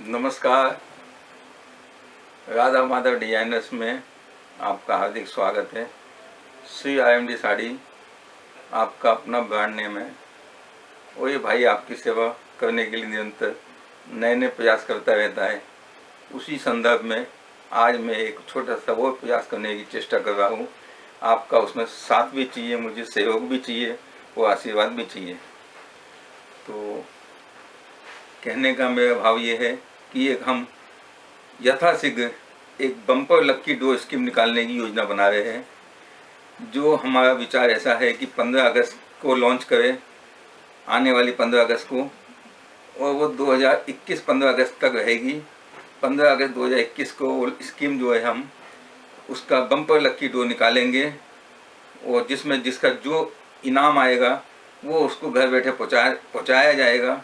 नमस्कार। राधा माधव डिजाइनर्स में आपका हार्दिक स्वागत है। श्री IMD साड़ी आपका अपना ब्रांड नेम है और ये भाई आपकी सेवा करने के लिए निरंतर नए नए प्रयास करता रहता है। उसी संदर्भ में आज मैं एक छोटा सा और प्रयास करने की चेष्टा कर रहा हूँ। आपका उसमें साथ भी चाहिए, मुझे सहयोग भी चाहिए और आशीर्वाद भी चाहिए। तो कहने का मेरा भाव ये है कि एक हम यथाशीघ्र एक बम्पर लक्की ड्रॉ स्कीम निकालने की योजना बना रहे हैं। जो हमारा विचार ऐसा है कि 15 अगस्त को लॉन्च करें, आने वाली 15 अगस्त को, और वो 2021 15 अगस्त तक रहेगी। 15 अगस्त 2021 को स्कीम जो है हम उसका बम्पर लक्की ड्रॉ निकालेंगे और जिसमें जिसका जो इनाम आएगा वो उसको घर बैठे पहुँचाया जाएगा।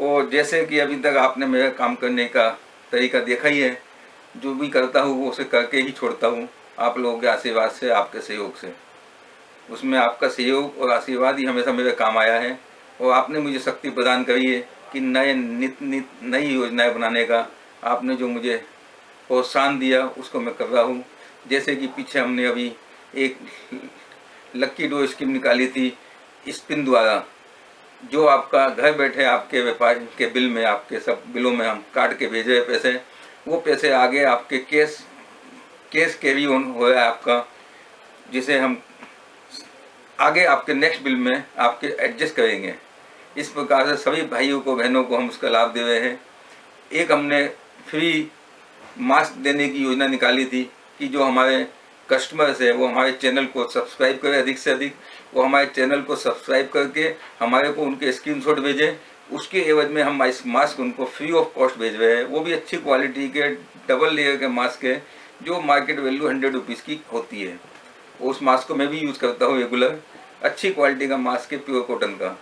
और जैसे कि अभी तक आपने मेरा काम करने का तरीका देखा ही है, जो भी करता हूँ वो उसे करके ही छोड़ता हूँ, आप लोगों के आशीर्वाद से, आपके सहयोग से। उसमें आपका सहयोग और आशीर्वाद ही हमेशा मेरे काम आया है और आपने मुझे शक्ति प्रदान करी है कि नई योजनाएं बनाने का आपने जो मुझे प्रोत्साहन दिया उसको मैं कर रहा हूँ। जैसे कि पीछे हमने अभी एक लक्की ड्रॉ स्कीम निकाली थी स्पिन द्वारा, जो आपका घर बैठे आपके व्यापार के बिल में, आपके सब बिलों में हम काट के भेज रहे पैसे, वो पैसे आगे आपके केस कैरी ऑन हो रहा है आपका, जिसे हम आगे आपके नेक्स्ट बिल में आपके एडजस्ट करेंगे। इस प्रकार से सभी भाइयों को, बहनों को हम उसका लाभ दे रहे हैं। एक हमने फ्री मास्क देने की योजना निकाली थी कि जो हमारे कस्टमर्स है वो हमारे चैनल को सब्सक्राइब करें, अधिक से अधिक वो हमारे चैनल को सब्सक्राइब करके हमारे को उनके स्क्रीनशॉट भेजें। उसके एवज में हम इस मास्क उनको फ्री ऑफ कॉस्ट भेज रहे हैं। वो भी अच्छी क्वालिटी के डबल लेयर के मास्क है, जो मार्केट वैल्यू 100 रुपीज़ की होती है। उस मास्क को मैं भी यूज़ करता हूँ रेगुलर। अच्छी क्वालिटी का मास्क है, प्योर कॉटन का।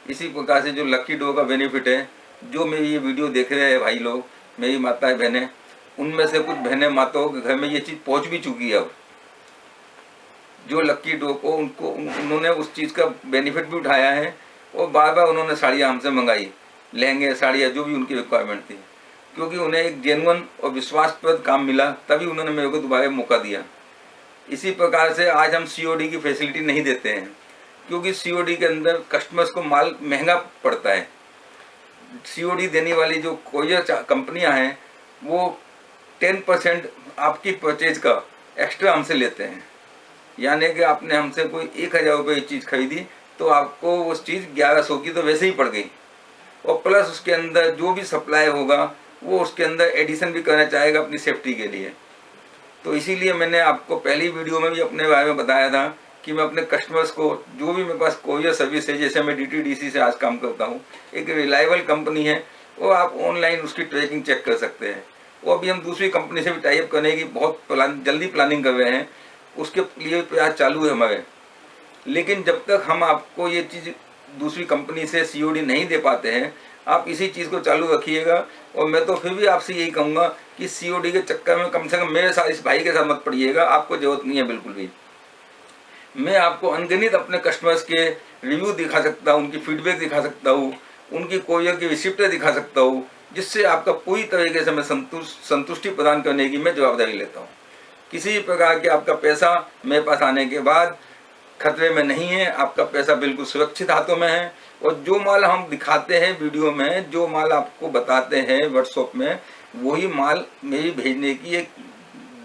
इसी प्रकार से जो लक्की ड्रॉ का बेनिफिट है, जो मेरी ये वीडियो देख रहे हैं भाई लोग, मेरी माताएं बहनें, उनमें से कुछ बहनें माताओं के घर में ये चीज़ पहुँच भी चुकी है। अब जो लक्की ड्रॉ को उन्होंने उस चीज़ का बेनिफिट भी उठाया है और बार बार उन्होंने साड़ियाँ हमसे मंगाई, लहंगे, साड़ियाँ, जो भी उनकी रिक्वायरमेंट थी, क्योंकि उन्हें एक जेन्युइन और विश्वासप्रद काम मिला, तभी उन्होंने मेरे को दोबारा मौका दिया। इसी प्रकार से आज हम COD की फैसिलिटी नहीं देते हैं, क्योंकि COD के अंदर कस्टमर्स को माल महंगा पड़ता है। COD देने वाली जो कोरियर कंपनियां हैं वो 10% आपकी परचेज का एक्स्ट्रा हमसे लेते हैं। यानी कि आपने हमसे कोई 1000 रुपये की चीज़ खरीदी तो आपको उस चीज़ 1100 की तो वैसे ही पड़ गई, और प्लस उसके अंदर जो भी सप्लाई होगा वो उसके अंदर एडिशन भी करना चाहेगा अपनी सेफ्टी के लिए। तो इसीलिए मैंने आपको पहली वीडियो में भी अपने बारे में बताया था कि मैं अपने कस्टमर्स को, जो भी मेरे पास कोरियर सर्विस है, जैसे मैं DTDC से आज काम करता हूँ, एक रिलायबल कंपनी है, वो आप ऑनलाइन उसकी ट्रैकिंग चेक कर सकते हैं। वो अभी हम दूसरी कंपनी से भी टाइप करने की बहुत जल्दी प्लानिंग कर रहे हैं, उसके लिए प्रयास चालू है हमारे। लेकिन जब तक हम आपको ये चीज़ दूसरी कंपनी से COD नहीं दे पाते हैं, आप इसी चीज़ को चालू रखिएगा। और मैं तो फिर भी आपसे यही कहूँगा कि COD के चक्कर में कम से कम मेरे साथ, इस भाई के साथ मत पड़िएगा, आपको ज़रूरत नहीं है बिल्कुल भी। मैं आपको अनगिनत अपने कस्टमर्स के रिव्यू दिखा सकता हूँ, उनकी फीडबैक दिखा सकता हूँ, उनकी कोरियर की रिसिप्टें दिखा सकता हूँ, जिससे आपका पूरी तरीके से मैं संतुष्टि प्रदान करने की मैं जवाबदारी लेता हूँ। किसी प्रकार के आपका पैसा मेरे पास आने के बाद खतरे में नहीं है, आपका पैसा बिल्कुल सुरक्षित हाथों में है। और जो माल हम दिखाते हैं वीडियो में, जो माल आपको बताते हैं व्हाट्सएप में, वही माल मेरी भेजने की एक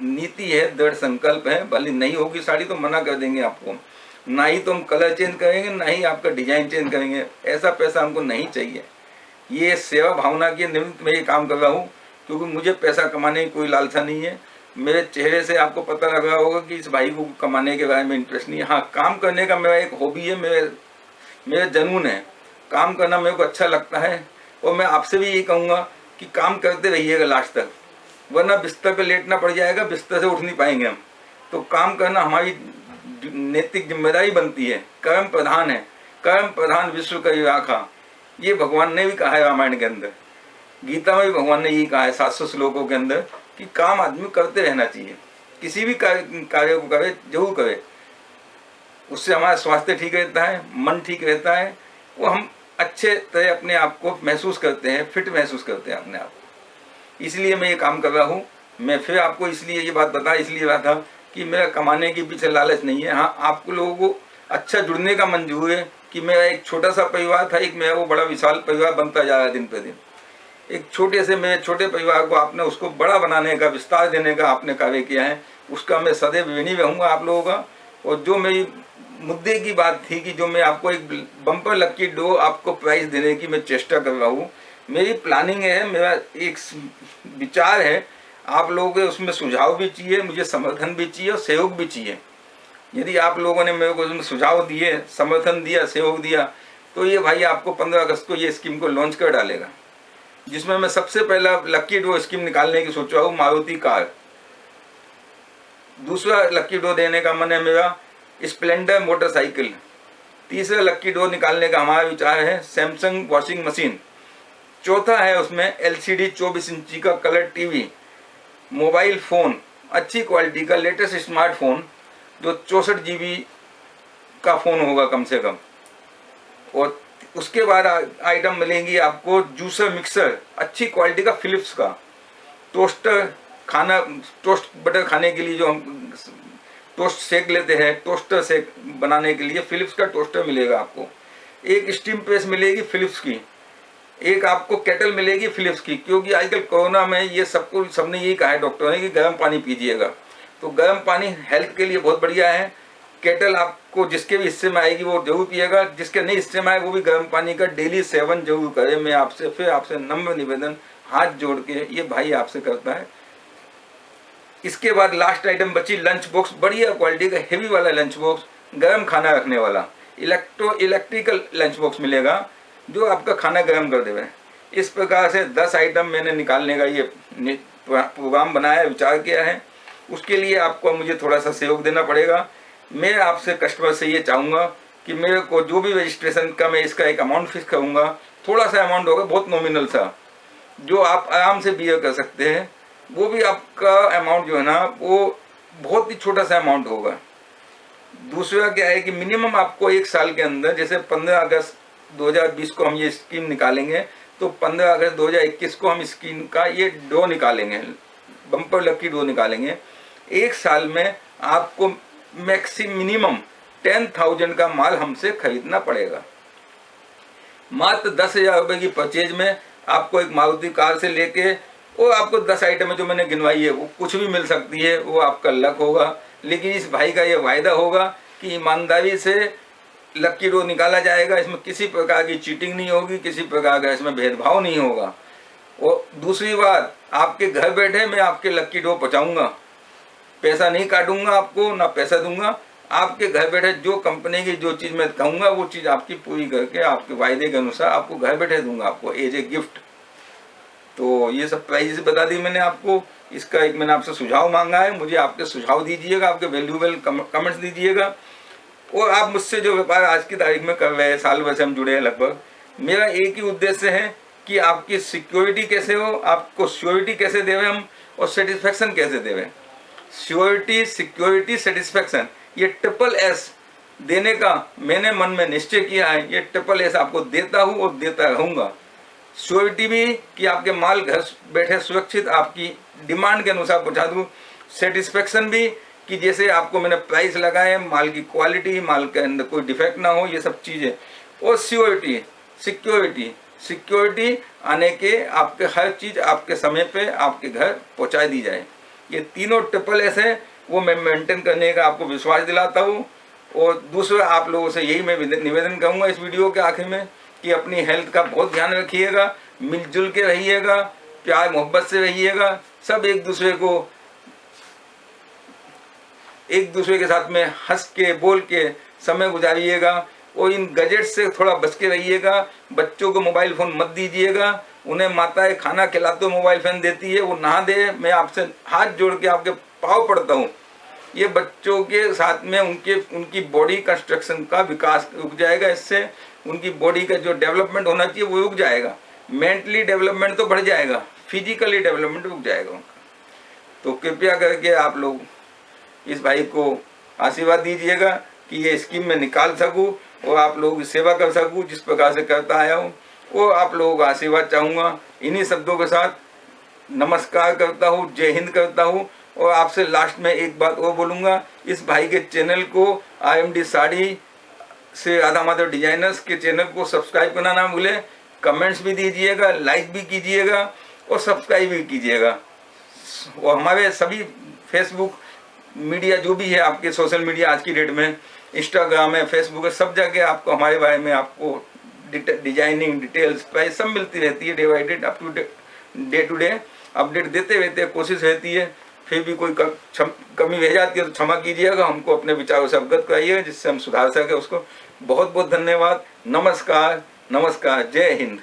नीति है, दृढ़ संकल्प है। भले नहीं होगी साड़ी तो मना कर देंगे आपको, ना ही तो हम कलर चेंज करेंगे, ना ही आपका डिजाइन चेंज करेंगे। ऐसा पैसा हमको नहीं चाहिए। ये सेवा भावना के निमित्त में ये काम कर रहा हूँ, क्योंकि मुझे पैसा कमाने की कोई लालसा नहीं है। मेरे चेहरे से आपको पता लग रहा होगा कि इस भाई को कमाने के बारे में इंटरेस्ट नहीं है। हाँ, काम करने का मेरा एक हॉबी है, मेरा जुनून है। काम करना मेरे को अच्छा लगता है। और मैं आपसे भी यही कहूँगा कि काम करते रहिएगा लास्ट तक, वरना बिस्तर पे लेटना पड़ जाएगा, बिस्तर से उठ नहीं पाएंगे हम। तो काम करना हमारी नैतिक जिम्मेदारी बनती है। कर्म प्रधान है, कर्म प्रधान विश्व का राखा, ये भगवान ने भी कहा है रामायण के अंदर। गीता में भी भगवान ने यही कहा है 700 श्लोकों के अंदर कि काम आदमी करते रहना चाहिए। किसी भी कार्य को करे, जरूर करे। उससे हमारा स्वास्थ्य ठीक रहता है, मन ठीक रहता है, वो हम अच्छे तरह अपने आप को महसूस करते हैं, फिट महसूस करते हैं अपने आप को। इसलिए मैं ये काम कर रहा हूँ। मैं फिर आपको इसलिए ये बात इसलिए रहा था कि मेरा कमाने के पीछे लालच नहीं है। हाँ, आपको लोगों को अच्छा जुड़ने का मंजूर है कि मेरा एक छोटा सा परिवार था, एक मेरा वो बड़ा विशाल परिवार बनता जा रहा है दिन पर दिन। एक छोटे से मेरे छोटे परिवार को आपने उसको बड़ा बनाने का, विस्तार देने का आपने कार्य किया है, उसका मैं सदैव ऋणी रहूँगा आप लोगों का। और जो मेरी मुद्दे की बात थी कि जो मैं आपको एक बम्पर लकी ड्रॉ आपको प्राइज देने की मैं चेष्टा कर रहा हूँ, मेरी प्लानिंग है, मेरा एक विचार है। आप लोगों के उसमें सुझाव भी चाहिए, मुझे समर्थन भी चाहिए और सहयोग भी चाहिए। यदि आप लोगों ने मेरे को उसमें सुझाव दिए, समर्थन दिया, सहयोग दिया, तो ये भाई आपको 15 अगस्त को ये स्कीम को लॉन्च कर डालेगा, जिसमें मैं सबसे पहला लकी ड्रॉ स्कीम निकालने की सोच रहा हूँ मारुति कार। दूसरा लकी ड्रॉ देने का मन है मेरा स्प्लेंडर मोटरसाइकिल। तीसरा लकी ड्रॉ निकालने का हमारा विचार है सैमसंग वॉशिंग मशीन। चौथा है उसमें एलसीडी 24 इंची का कलर टीवी, मोबाइल फ़ोन, अच्छी क्वालिटी का लेटेस्ट स्मार्टफोन जो 64 GB का फ़ोन होगा कम से कम। और उसके बाद आइटम मिलेंगी आपको जूसर मिक्सर अच्छी क्वालिटी का फिलिप्स का, टोस्टर टोस्ट बटर खाने के लिए जो हम टोस्ट सेक लेते हैं, टोस्टर सेक बनाने के लिए फिलिप्स का टोस्टर मिलेगा आपको। एक स्टीम प्रेस मिलेगी फिलिप्स की, एक आपको केटल मिलेगी फिलिप्स की, क्योंकि आजकल कोरोना में ये सबने यही कहा है डॉक्टर ने कि गर्म पानी पीजिएगा। तो गर्म पानी हेल्थ के लिए बहुत बढ़िया है। केटल आपको जिसके भी हिस्से में आएगी वो जरूर पिएगा, जिसके नहीं हिस्से में आए वो भी गर्म पानी का डेली सेवन जरूर करे। मैं आपसे नम्र निवेदन हाथ जोड़ के ये भाई आपसे करता है। इसके बाद लास्ट आइटम बची लंच बॉक्स, बढ़िया क्वालिटी का हेवी वाला लंच बॉक्स, गर्म खाना रखने वाला इलेक्ट्रिकल लंच बॉक्स मिलेगा जो आपका खाना गर्म कर देवे। इस प्रकार से 10 आइटम मैंने निकालने का ये प्रोग्राम बनाया, विचार किया है। उसके लिए आपको मुझे थोड़ा सा सहयोग देना पड़ेगा। मैं आपसे कस्टमर से ये चाहूँगा कि मेरे को जो भी रजिस्ट्रेशन का मैं इसका एक अमाउंट फिक्स करूँगा, थोड़ा सा अमाउंट होगा, बहुत नॉमिनल सा, जो आप आराम से बियर कर सकते हैं। वो भी आपका अमाउंट जो है ना वो बहुत ही छोटा सा अमाउंट होगा। दूसरा क्या है कि मिनिमम आपको एक साल के अंदर, जैसे 15 अगस्त 2020 को हम ये स्कीम निकालेंगे, तो 15 अगस्त 2021 को हम स्कीम का ये ड्रॉ निकालेंगे, बम्पर लकी ड्रॉ निकालेंगे। एक साल में आपको मिनिमम 10,000 का माल हमसे खरीदना पड़ेगा। मात्र 10,000 रुपये की परचेज में आपको एक मारुति कार से लेके और आपको 10 आइटम जो मैंने गिनवाई है वो कुछ भी मिल सकती है, वो आपका लक होगा। लेकिन इस भाई का ये वायदा होगा कि ईमानदारी से लकी ड्रॉ निकाला जाएगा, इसमें किसी प्रकार की चीटिंग नहीं होगी, किसी प्रकार का इसमें भेदभाव नहीं होगा। और दूसरी बात, आपके घर बैठे मैं आपके लकी ड्रॉ पहुँचाऊँगा, पैसा नहीं काटूंगा आपको, ना पैसा दूंगा। आपके घर बैठे जो कंपनी की जो चीज़ मैं कहूँगा वो चीज़ आपकी पूरी करके आपके वायदे के अनुसार आपको घर बैठे दूंगा, आपको एज ए गिफ्ट। तो ये सब प्राइजेस बता दी मैंने आपको। इसका एक मैंने आपसे सुझाव मांगा है, मुझे आपके सुझाव दीजिएगा, आपके वैल्यूएबल कमेंट्स दीजिएगा। और आप मुझसे जो व्यापार आज की तारीख में कर रहे हैं, साल भर से हम जुड़े हैं लगभग, मेरा एक ही उद्देश्य है कि आपकी सिक्योरिटी कैसे हो, आपको श्योरिटी कैसे देवे हम, और सेटिस्फेक्शन कैसे देवे। श्योरिटी, सिक्योरिटी, सेटिस्फेक्शन, ये ट्रिपल एस देने का मैंने मन में निश्चय किया है। ये ट्रिपल एस आपको देता हूँ और देता रहूँगा। श्योरिटी भी कि आपके माल घर बैठे सुरक्षित आपकी डिमांड के अनुसार पहुँचा दूँ। सेटिस्फेक्शन भी कि जैसे आपको मैंने प्राइस लगाए, माल की क्वालिटी, माल के अंदर कोई डिफेक्ट ना हो, ये सब चीज़ें। और सिक्योरिटी, सिक्योरिटी आने के आपके हर चीज़ आपके समय पे आपके घर पहुँचा दी जाए। ये तीनों ट्रिपल एस है, वो मैं मेंटेन करने का आपको विश्वास दिलाता हूँ। और दूसरा आप लोगों से यही मैं निवेदन करूँगा इस वीडियो के आखिर में कि अपनी हेल्थ का बहुत ध्यान रखिएगा, मिलजुल के रहिएगा, प्यार मोहब्बत से रहिएगा, सब एक दूसरे के साथ में हंस के बोल के समय गुजारिएगा। और इन गैजेट से थोड़ा बच के रहिएगा। बच्चों को मोबाइल फ़ोन मत दीजिएगा। उन्हें माताएं खाना खिलाते हो मोबाइल फ़ोन देती है, वो नहा दे। मैं आपसे हाथ जोड़ के आपके पाँव पड़ता हूँ। ये बच्चों के साथ में उनकी बॉडी कंस्ट्रक्शन का विकास रुक जाएगा। इससे उनकी बॉडी का जो डेवलपमेंट होना चाहिए वो रुक जाएगा। मेंटली डेवलपमेंट तो बढ़ जाएगा, फिजिकली डेवलपमेंट रुक जाएगा उनका। तो कृपया करके आप लोग इस भाई को आशीर्वाद दीजिएगा कि ये स्कीम में निकाल सकूँ और आप लोगों की सेवा कर सकूँ जिस प्रकार से करता आया हूँ। वो आप लोगों का आशीर्वाद चाहूँगा। इन्हीं शब्दों के साथ नमस्कार करता हूँ, जय हिंद करता हूँ। और आपसे लास्ट में एक बात और बोलूँगा, इस भाई के चैनल को IMD साड़ी से राधा माधव डिजाइनर्स के चैनल को सब्सक्राइब करना ना भूलें। कमेंट्स भी दीजिएगा, लाइक भी कीजिएगा और सब्सक्राइब भी कीजिएगा। और हमारे सभी फेसबुक मीडिया जो भी है, आपके सोशल मीडिया आज की डेट में, इंस्टाग्राम है, फेसबुक है, सब जगह आपको हमारे बारे में आपको डिजाइनिंग डिटेल्स प्राइस सब मिलती रहती है। Day by day up to day update देते रहते हैं, कोशिश रहती है। फिर भी कोई कमी रह जाती है तो क्षमा कीजिएगा, हमको अपने विचारों से अवगत कराइएगा जिससे हम सुधार सकें उसको। बहुत बहुत धन्यवाद। नमस्कार, नमस्कार, जय हिंद।